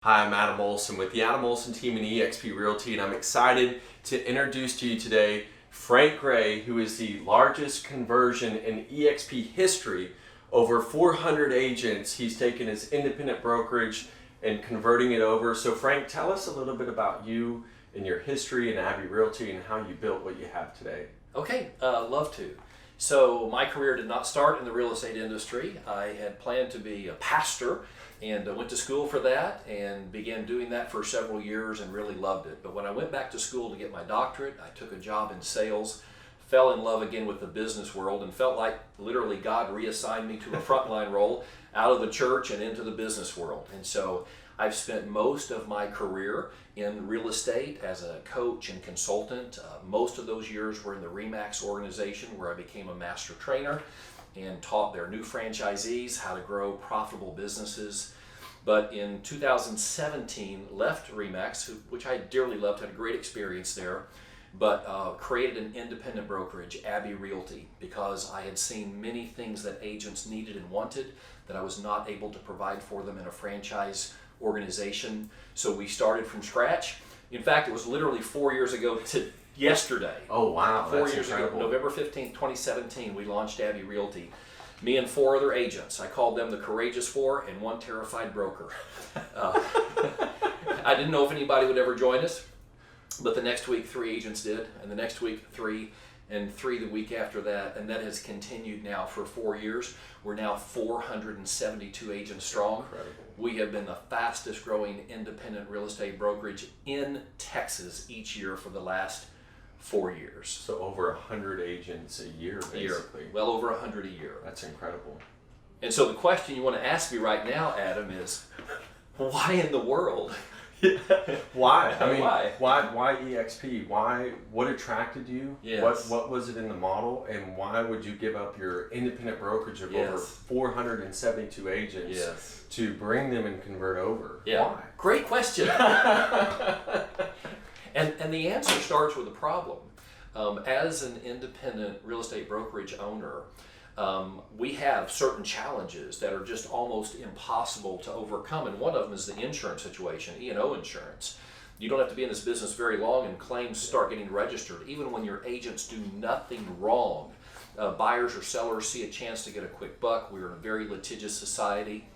Hi, I'm Adam Olsen with the Adam Olsen Team and eXp Realty, and I'm excited to introduce to you today Frank Gray, who is the largest conversion in eXp history. Over 400 agents he's taken his independent brokerage and converting it over. So Frank, tell us a little bit about you and your history in Abby Realty and how you built what you have today. Okay, love to. So my career did not start in the real estate industry. I had planned to be a pastor and went to school for that and began doing that for several years and really loved it. But when I went back to school to get my doctorate, I took a job in sales, fell in love again with the business world, and felt like literally God reassigned me to a frontline role out of the church and into the business world. And so I've spent most of my career in real estate as a coach and consultant. Most of those years were in the RE/MAX organization, where I became a master trainer and taught their new franchisees how to grow profitable businesses. But in 2017, left RE/MAX, which I dearly loved, had a great experience there, but created an independent brokerage, Abby Realty, because I had seen many things that agents needed and wanted that I was not able to provide for them in a franchise organization. So we started from scratch. In fact, it was literally 4 years ago to yesterday. Oh wow, Four that's years incredible. ago, November 15th, 2017, we launched Abby Realty. Me and four other agents. I called them the Courageous Four and one terrified broker. I didn't know if anybody would ever join us, but the next week 3 agents did, and the next week 3, and 3 the week after that, and that has continued now for 4 years. We're now 472 agents strong. Incredible. We have been the fastest growing independent real estate brokerage in Texas each year for the last 4 years. So over 100 agents a year, basically. Well over 100 a year. That's incredible. And so the question you want to ask me right now, Adam, is why in the world? Why? I mean, Why? Why eXp? Why? What attracted you? Yes. What was it in the model, and why would you give up your independent brokerage of over 472 agents Yes. to bring them and convert over? Yeah. Why? Great question. And the answer starts with a problem. As an independent real estate brokerage owner, we have certain challenges that are just almost impossible to overcome, and one of them is the insurance situation, E&O insurance. You don't have to be in this business very long and claims start getting registered. Even when your agents do nothing wrong, buyers or sellers see a chance to get a quick buck. We're in a very litigious society.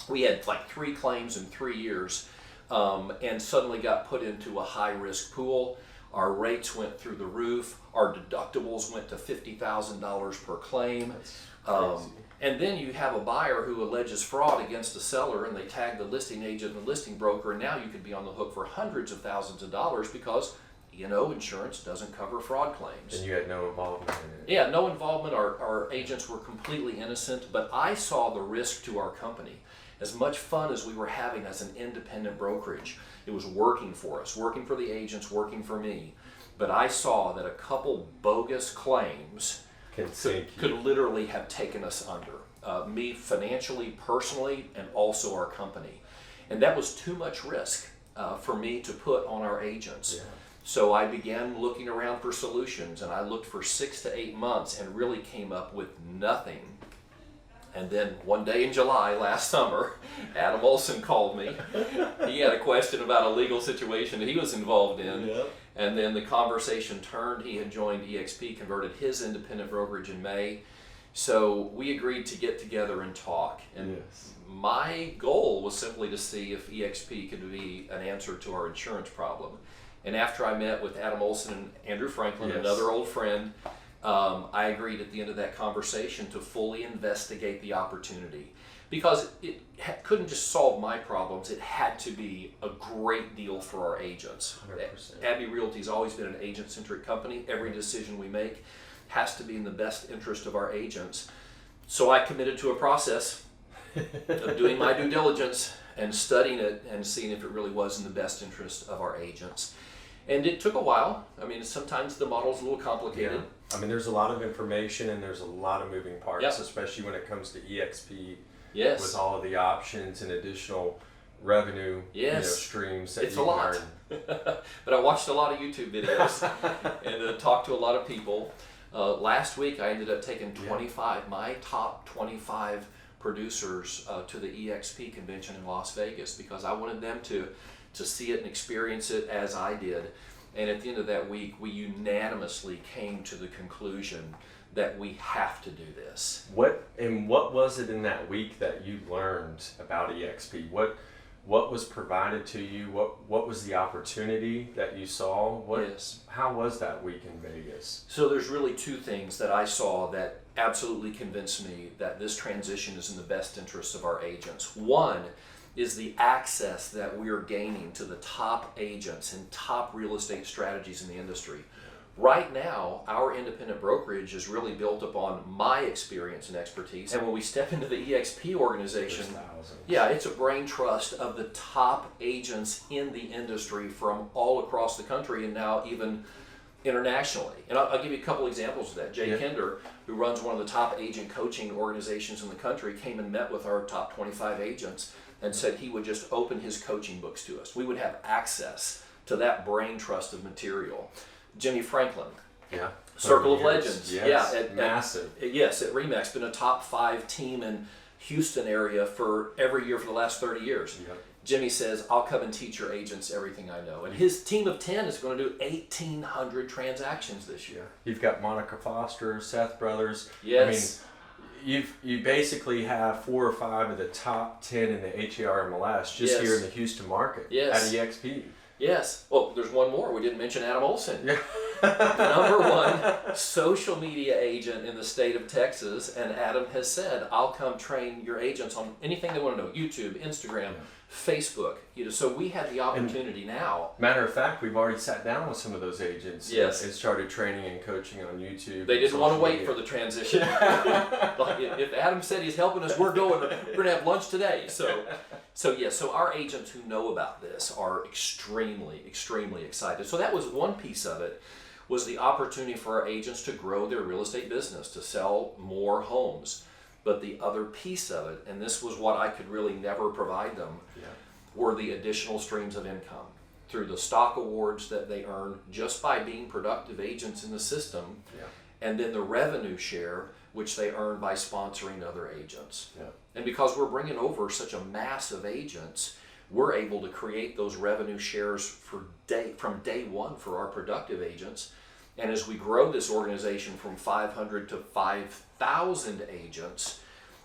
We had like 3 claims in 3 years, and suddenly got put into a high-risk pool. Our rates went through the roof. Our deductibles went to $50,000 per claim. That's crazy. And then you have a buyer who alleges fraud against the seller, and they tag the listing agent and the listing broker, and now you could be on the hook for hundreds of thousands of dollars because insurance doesn't cover fraud claims. And you had no involvement in it. Yeah, no involvement. Our agents were completely innocent, but I saw the risk to our company. As much fun as we were having as an independent brokerage, it was working for us, working for the agents, working for me. But I saw that a couple bogus claims could literally have taken us under. Me financially, personally, and also our company. And that was too much risk for me to put on our agents. Yeah. So I began looking around for solutions, and I looked for 6 to 8 months and really came up with nothing. And then one day in July last summer, Adam Olsen called me. He had a question about a legal situation that he was involved in. Yep. And then the conversation turned. He had joined eXp, converted his independent brokerage in May. So we agreed to get together and talk. And my goal was simply to see if eXp could be an answer to our insurance problem. And after I met with Adam Olsen and Andrew Franklin, another old friend, I agreed at the end of that conversation to fully investigate the opportunity, because it couldn't just solve my problems. It had to be a great deal for our agents. 100%. Abby Realty has always been an agent-centric company. Every decision we make has to be in the best interest of our agents. So I committed to a process of doing my due diligence and studying it and seeing if it really was in the best interest of our agents. And it took a while. I mean, sometimes the model's a little complicated. Yeah. I mean, there's a lot of information and there's a lot of moving parts, especially when it comes to eXp. Yes. With all of the options and additional revenue streams that it's you a lot. earn. But I watched a lot of YouTube videos and talked to a lot of people. Last week, I ended up taking my top 25 producers to the eXp convention in Las Vegas because I wanted them to see it and experience it as I did. And at the end of that week, we unanimously came to the conclusion that we have to do this. What was it in that week that you learned about eXp? What was provided to you? What was the opportunity that you saw? Yes. How was that week in Vegas? So there's really two things that I saw that absolutely convinced me that this transition is in the best interest of our agents. One is the access that we are gaining to the top agents and top real estate strategies in the industry. Right now, our independent brokerage is really built upon my experience and expertise. And when we step into the eXp organization, it's a brain trust of the top agents in the industry from all across the country and now even internationally. And I'll give you a couple examples of that. Jay Kinder, who runs one of the top agent coaching organizations in the country, came and met with our top 25 agents and said he would just open his coaching books to us. We would have access to that brain trust of material. Jimmy Franklin, Circle of Legends, massive. At RE/MAX, been a top 5 team in Houston area for every year for the last 30 years. Yep. Jimmy says, I'll come and teach your agents everything I know. And his team of 10 is going to do 1,800 transactions this year. You've got Monica Foster, Seth Brothers. Yes. I mean, you basically have 4 or 5 of the top 10 in the HAR MLS just here in the Houston market at eXp. Yes. Well, there's one more. We didn't mention Adam Olsen. Yeah. Number 1 social media agent in the state of Texas. And Adam has said, I'll come train your agents on anything they want to know. YouTube, Instagram, Facebook. So we have the opportunity now. Matter of fact, we've already sat down with some of those agents and started training and coaching on YouTube. They didn't want to wait for the transition. Like if Adam said he's helping us, we're going to have lunch today. So our agents who know about this are extremely, extremely excited. So that was one piece of it, was the opportunity for our agents to grow their real estate business, to sell more homes. But the other piece of it, and this was what I could really never provide them, were the additional streams of income through the stock awards that they earn just by being productive agents in the system, and then the revenue share, which they earn by sponsoring other agents. Yeah. And because we're bringing over such a mass of agents, we're able to create those revenue shares from day one for our productive agents. And as we grow this organization from 500 to 5,000 agents,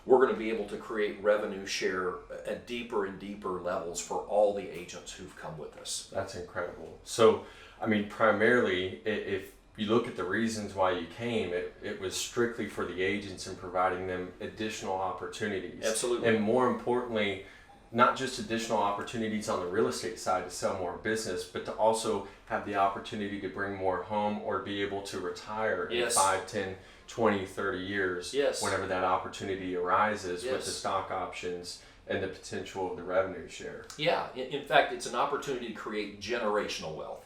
we're going to be able to create revenue share at deeper and deeper levels for all the agents who've come with us. That's incredible. So, I mean, primarily, if you look at the reasons why you came, it was strictly for the agents and providing them additional opportunities. Absolutely. And more importantly, not just additional opportunities on the real estate side to sell more business, but to also have the opportunity to bring more home or be able to retire in 5, 10, 20, 30 years whenever that opportunity arises with the stock options and the potential of the revenue share. Yeah, in fact, it's an opportunity to create generational wealth.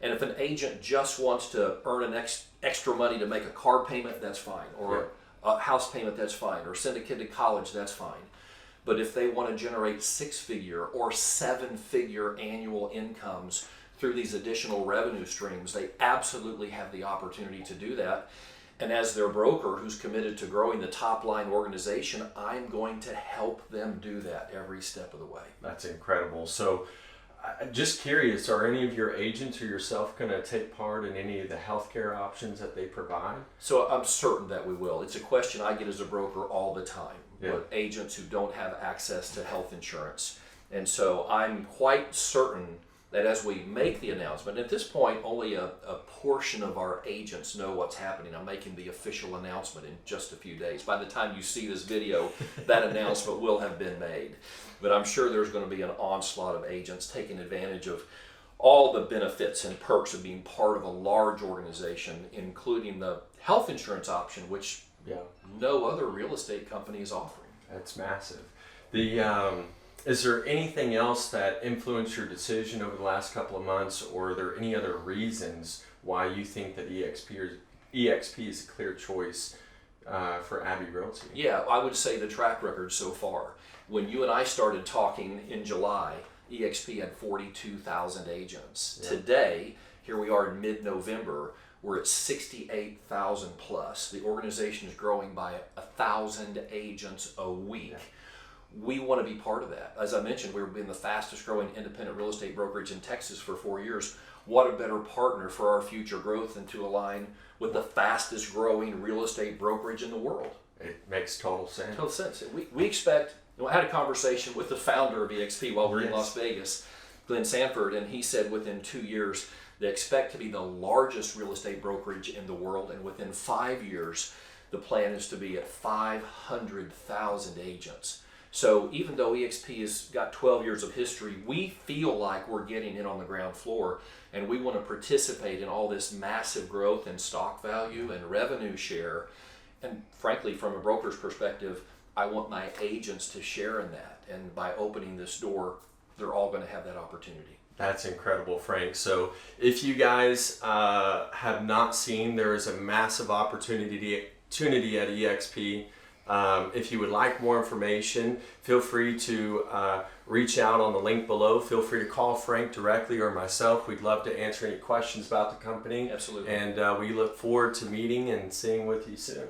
And if an agent just wants to earn an extra money to make a car payment, that's fine. Or a house payment, that's fine. Or send a kid to college, that's fine. But if they want to generate 6-figure or 7-figure annual incomes through these additional revenue streams, they absolutely have the opportunity to do that. And as their broker who's committed to growing the top line organization, I'm going to help them do that every step of the way. That's incredible. So just curious, are any of your agents or yourself going to take part in any of the healthcare options that they provide? So I'm certain that we will. It's a question I get as a broker all the time. But agents who don't have access to health insurance. And so I'm quite certain that as we make the announcement, at this point only a portion of our agents know what's happening. I'm making the official announcement in just a few days. By the time you see this video, that announcement will have been made. But I'm sure there's going to be an onslaught of agents taking advantage of all the benefits and perks of being part of a large organization, including the health insurance option, which no other real estate company is offering. That's massive. Is there anything else that influenced your decision over the last couple of months, or are there any other reasons why you think that eXp is a clear choice for Abby Realty? Yeah, I would say the track record so far. When you and I started talking in July, eXp had 42,000 agents. Yeah. Today, here we are in mid-November, We're at 68,000 plus. The organization is growing by 1,000 agents a week. We want to be part of that. As I mentioned, we've been the fastest growing independent real estate brokerage in Texas for 4 years. What a better partner for our future growth than to align with the fastest growing real estate brokerage in the world. It makes total sense. Total sense. We expect, I had a conversation with the founder of eXp while we were in Las Vegas, Glenn Sanford, and he said within 2 years, they expect to be the largest real estate brokerage in the world, and within 5 years, the plan is to be at 500,000 agents. So even though eXp has got 12 years of history, we feel like we're getting in on the ground floor, and we want to participate in all this massive growth in stock value and revenue share. And frankly, from a broker's perspective, I want my agents to share in that. And by opening this door, they're all going to have that opportunity. That's incredible, Frank. So if you guys have not seen, there is a massive opportunity at eXp. If you would like more information, feel free to reach out on the link below. Feel free to call Frank directly or myself. We'd love to answer any questions about the company. Absolutely. And we look forward to meeting and seeing with you soon.